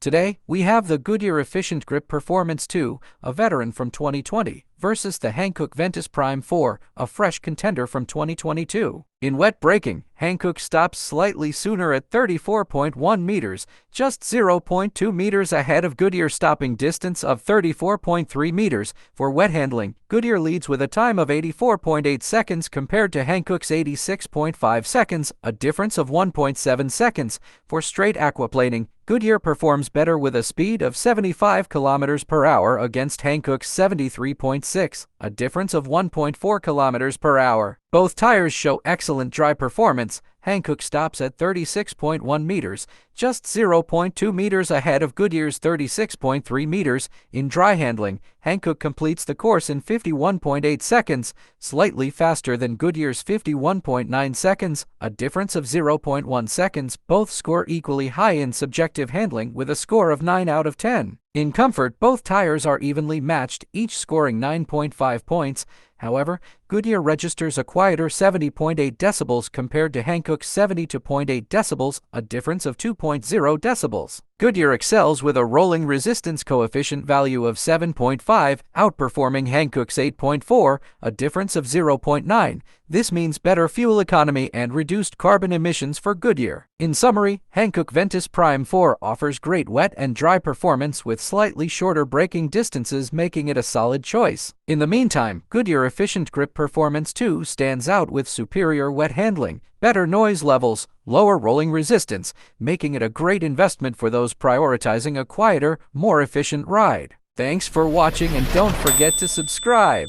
Today, we have the Goodyear EfficientGrip Performance 2, a veteran from 2020, versus the Hankook Ventus Prime 4, a fresh contender from 2022. In wet braking, Hankook stops slightly sooner at 34.1 meters, just 0.2 meters ahead of Goodyear's stopping distance of 34.3 meters. For wet handling, Goodyear leads with a time of 84.8 seconds compared to Hankook's 86.5 seconds, a difference of 1.7 seconds. For straight aquaplaning, Goodyear performs better with a speed of 75 km per hour against Hankook's 73.6, a difference of 1.4 km per hour. Both tires show excellent dry performance. Hankook stops at 36.1 meters, just 0.2 meters ahead of Goodyear's 36.3 meters. In dry handling, Hankook completes the course in 51.8 seconds, slightly faster than Goodyear's 51.9 seconds, a difference of 0.1 seconds. Both score equally high in subjective handling with a score of 9 out of 10. In comfort, both tires are evenly matched, each scoring 9.5 points. However, Goodyear registers a quieter 70.8 decibels compared to Hankook's 72.8 decibels, a difference of 2.0 decibels. Goodyear excels with a rolling resistance coefficient value of 7.5, outperforming Hankook's 8.4, a difference of 0.9. This means better fuel economy and reduced carbon emissions for Goodyear. In summary, Hankook Ventus Prime 4 offers great wet and dry performance with slightly shorter braking distances, making it a solid choice. In the meantime, Goodyear EfficientGrip Performance 2 stands out with superior wet handling, better noise levels, lower rolling resistance, making it a great investment for those prioritizing a quieter, more efficient ride. Thanks for watching and don't forget to subscribe.